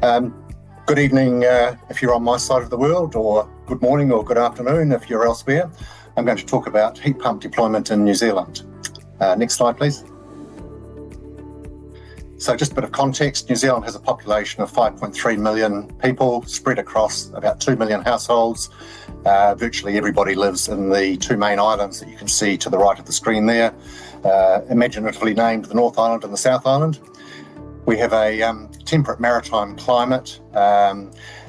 Good evening if you're on my side of the world, or good morning or good afternoon if you're elsewhere. I'm going to talk about heat pump deployment in New Zealand. Next slide, please. So just a bit of context, New Zealand has a population of 5.3 million people spread across about 2 million households. Virtually everybody lives in the two main islands that you can see to the right of the screen there, imaginatively named the North Island and the South Island. We have a temperate maritime climate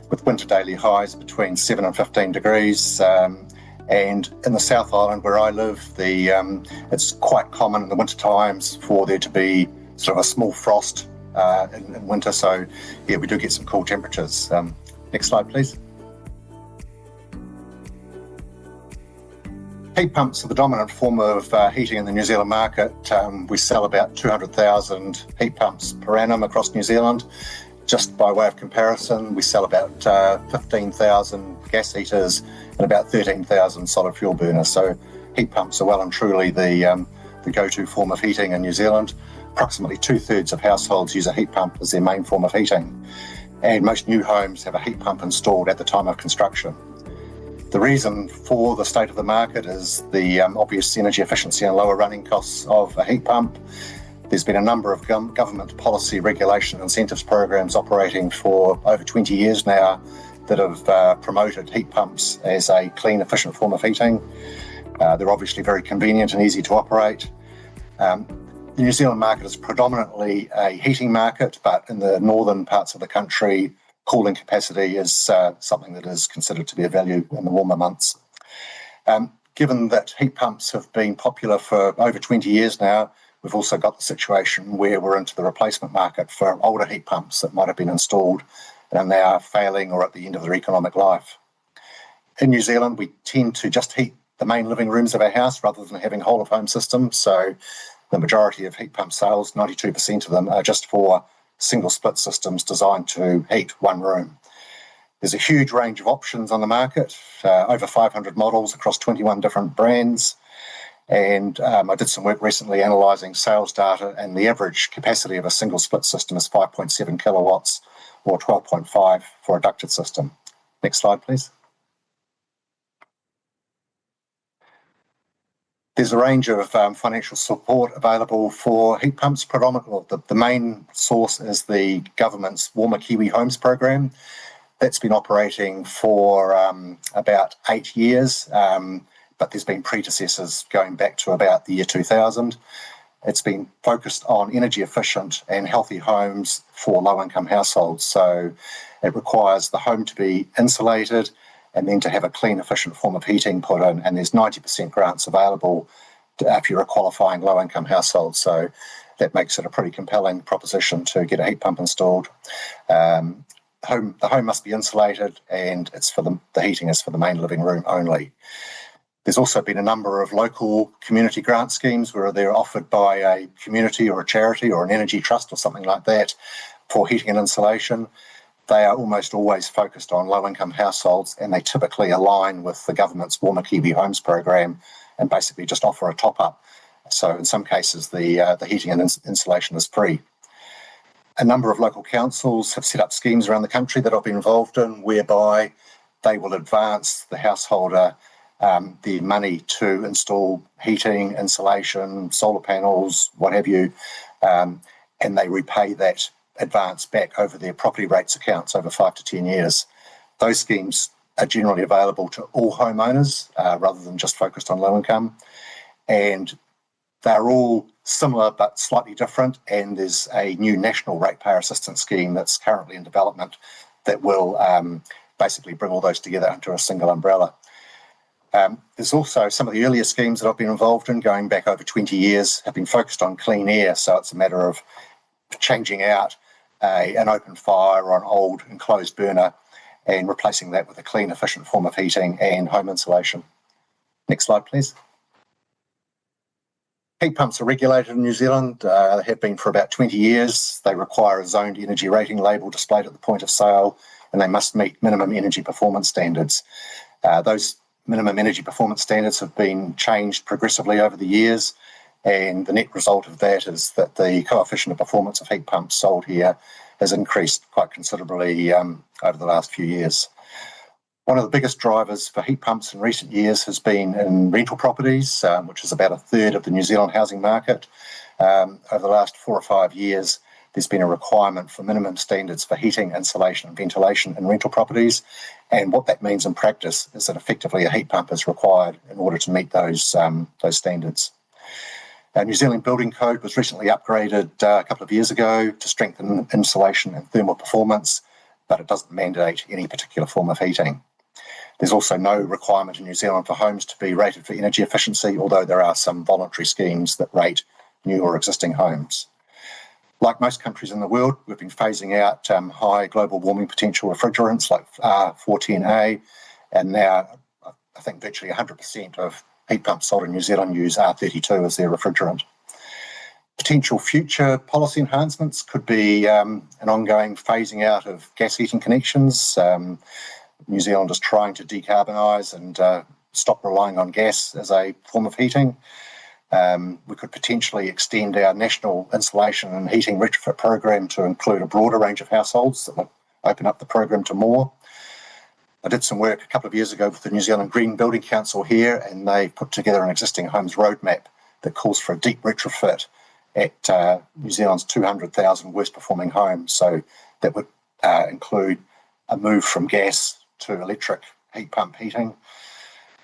with winter daily highs between 7 and 15 degrees. And in the South Island where I live, it's quite common in the winter times for there to be sort of a small frost in winter. So yeah, we do get some cool temperatures. Next slide, please. Heat pumps are the dominant form of heating in the New Zealand market. We sell about 200,000 heat pumps per annum across New Zealand. Just by way of comparison, we sell about 15,000 gas heaters and about 13,000 solid fuel burners. So heat pumps are well and truly the go-to form of heating in New Zealand. Approximately 2/3 of households use a heat pump as their main form of heating. And most new homes have a heat pump installed at the time of construction. The reason for the state of the market is the obvious energy efficiency and lower running costs of a heat pump. There's been a number of government policy, regulation, incentives programs operating for over 20 years now that have promoted heat pumps as a clean, efficient form of heating. They're obviously very convenient and easy to operate. The New Zealand market is predominantly a heating market, but in the northern parts of the country, cooling capacity is something that is considered to be a value in the warmer months. Given that heat pumps have been popular for over 20 years now, we've also got the situation where we're into the replacement market for older heat pumps that might have been installed and are now failing or at the end of their economic life. In New Zealand, we tend to just heat the main living rooms of our house rather than having whole of home systems. So the majority of heat pump sales, 92% of them, are just for single split systems designed to heat one room. There's a huge range of options on the market, over 500 models across 21 different brands. And I did some work recently analysing sales data, and the average capacity of a single split system is 5.7 kilowatts or 12.5 for a ducted system. Next slide, please. There's a range of financial support available for heat pumps. Predominantly, the main source is the government's Warmer Kiwi Homes program. That's been operating for about 8 years, but there's been predecessors going back to about the year 2000. It's been focused on energy efficient and healthy homes for low-income households. So it requires the home to be insulated and then to have a clean, efficient form of heating put in. And there's 90% grants available if you're a qualifying low-income household. So that makes it a pretty compelling proposition to get a heat pump installed. The home must be insulated, and it's for the heating is for the main living room only. There's also been a number of local community grant schemes where they're offered by a community or a charity or an energy trust or something like that for heating and insulation. They are almost always focused on low-income households, and they typically align with the government's Warmer Kiwi Homes program and basically just offer a top-up. So in some cases, the heating and insulation is free. A number of local councils have set up schemes around the country that I've been involved in, whereby they will advance the householder the money to install heating, insulation, solar panels, what have you, and they repay that advance back over their property rates accounts over 5 to 10 years. Those schemes are generally available to all homeowners rather than just focused on low income. And they're all similar but slightly different. And there's a new national ratepayer assistance scheme that's currently in development that will basically bring all those together under a single umbrella. There's also some of the earlier schemes that I've been involved in going back over 20 years have been focused on clean air. So it's a matter of changing out an open fire or an old enclosed burner and replacing that with a clean, efficient form of heating and home insulation. Next slide, please. Heat pumps are regulated in New Zealand. They have been for about 20 years. They require a zoned energy rating label displayed at the point of sale, and they must meet minimum energy performance standards. Those minimum energy performance standards have been changed progressively over the years, and the net result of that is that the coefficient of performance of heat pumps sold here has increased quite considerably over the last few years. One of the biggest drivers for heat pumps in recent years has been in rental properties, which is about a third of the New Zealand housing market. Over the last 4 or 5 years, there's been a requirement for minimum standards for heating, insulation and ventilation in rental properties. And what that means in practice is that effectively a heat pump is required in order to meet those standards. Our New Zealand Building Code was recently upgraded a couple of years ago to strengthen insulation and thermal performance, but it doesn't mandate any particular form of heating. There's also no requirement in New Zealand for homes to be rated for energy efficiency, although there are some voluntary schemes that rate new or existing homes. Like most countries in the world, we've been phasing out high global warming potential refrigerants like R410A, and now I think virtually 100% of heat pumps sold in New Zealand use R32 as their refrigerant. Potential future policy enhancements could be an ongoing phasing out of gas heating connections. New Zealand is trying to decarbonise and stop relying on gas as a form of heating. We could potentially extend our national insulation and heating retrofit program to include a broader range of households that would open up the program to more. I did some work a couple of years ago with the New Zealand Green Building Council here, and they put together an existing homes roadmap that calls for a deep retrofit at New Zealand's 200,000 worst performing homes. So that would include a move from gas to electric heat pump heating.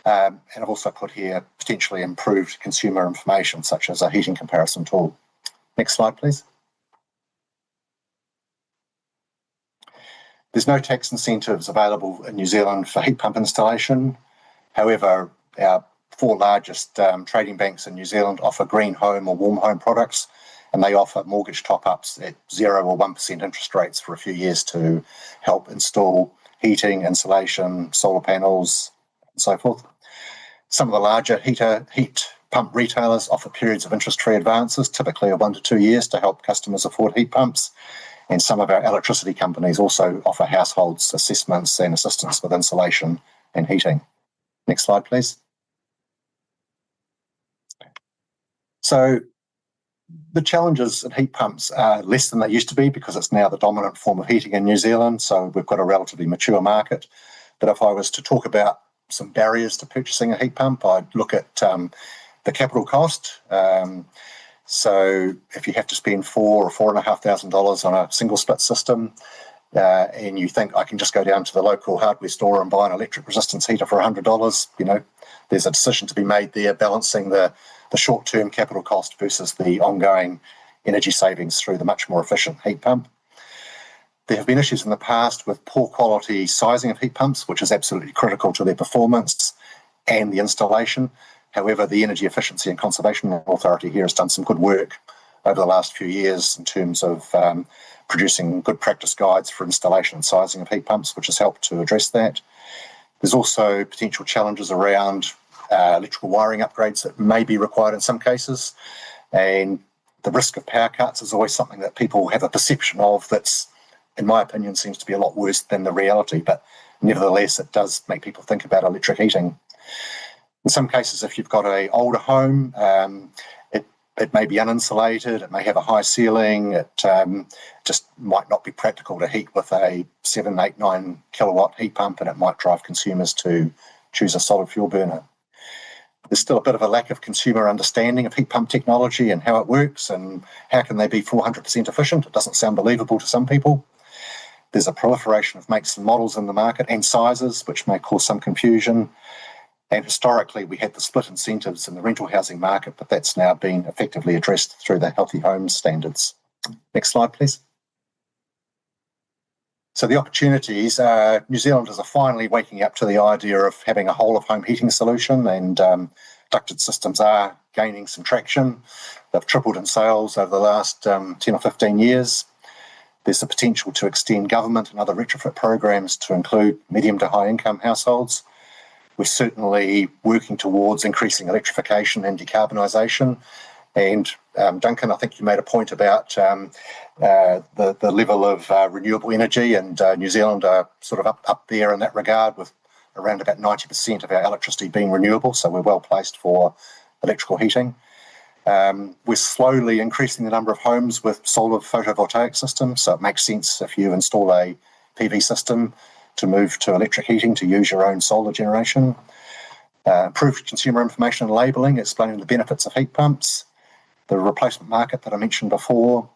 And I've also put here potentially improved consumer information, such as a heating comparison tool. Next slide, please. There's no tax incentives available in New Zealand for heat pump installation. However, our 4 largest trading banks in New Zealand offer green home or warm home products, and they offer mortgage top-ups at 0 or 1% interest rates for a few years to help install heating, insulation, solar panels, and so forth. Some of the larger heat pump retailers offer periods of interest-free advances, typically of 1 to 2 years, to help customers afford heat pumps. And some of our electricity companies also offer households assessments and assistance with insulation and heating. Next slide, please. So the challenges in heat pumps are less than they used to be because it's now the dominant form of heating in New Zealand, so we've got a relatively mature market. But if I was to talk about some barriers to purchasing a heat pump, I'd look at the capital cost. So if you have to spend $4,000 or $4,500 on a single split system, and you think I can just go down to the local hardware store and buy an electric resistance heater for $100, there's a decision to be made there, balancing the short-term capital cost versus the ongoing energy savings through the much more efficient heat pump. There have been issues in the past with poor quality sizing of heat pumps, which is absolutely critical to their performance and the installation. However, the Energy Efficiency and Conservation Authority here has done some good work over the last few years in terms of producing good practice guides for installation and sizing of heat pumps, which has helped to address that. There's also potential challenges around electrical wiring upgrades that may be required in some cases, and the risk of power cuts is always something that people have a perception of that's, in my opinion, seems to be a lot worse than the reality, but nevertheless it does make people think about electric heating. In some cases, if you've got an older home, it may be uninsulated, it may have a high ceiling, it just might not be practical to heat with a 7, 8, 9 kilowatt heat pump, and it might drive consumers to choose a solid fuel burner. There's still a bit of a lack of consumer understanding of heat pump technology and how it works and how can they be 400% efficient. It doesn't sound believable to some people. There's a proliferation of makes and models in the market and sizes, which may cause some confusion. And historically, we had the split incentives in the rental housing market, but that's now been effectively addressed through the Healthy Homes standards. Next slide, please. So the opportunities, New Zealanders are finally waking up to the idea of having a whole-of-home heating solution, and ducted systems are gaining some traction. They've tripled in sales over the last 10 or 15 years. There's the potential to extend government and other retrofit programs to include medium to high-income households. We're certainly working towards increasing electrification and decarbonisation. And Duncan, I think you made a point about the level of renewable energy, and New Zealand are sort of up there in that regard, with around about 90% of our electricity being renewable, so we're well placed for electrical heating. We're slowly increasing the number of homes with solar photovoltaic systems, so it makes sense if you install a PV system to move to electric heating to use your own solar generation. Improved consumer information and labelling, explaining the benefits of heat pumps. The replacement market that I mentioned before.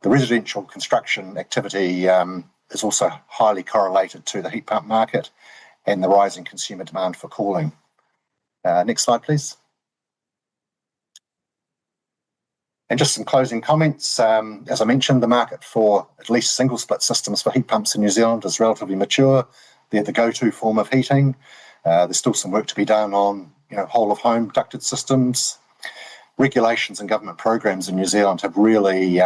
The residential construction activity is also highly correlated to the heat pump market and the rising consumer demand for cooling. Next slide, please. And just some closing comments. As I mentioned, the market for at least single split systems for heat pumps in New Zealand is relatively mature. They're the go-to form of heating. There's still some work to be done on whole of home ducted systems. Regulations and government programs in New Zealand have really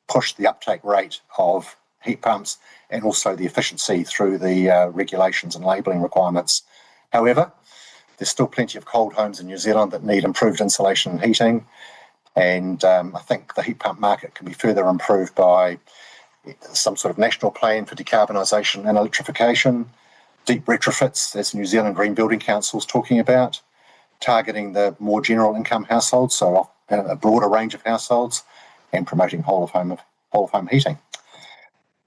pushed the uptake rate of heat pumps and also the efficiency through the regulations and labelling requirements. However, there's still plenty of cold homes in New Zealand that need improved insulation and heating. And I think the heat pump market can be further improved by some sort of national plan for decarbonisation and electrification, deep retrofits, as New Zealand Green Building Council is talking about, targeting the more general income households, so a broader range of households, and promoting whole of home heating.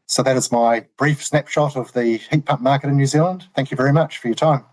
So that is my brief snapshot of the heat pump market in New Zealand. Thank you very much for your time.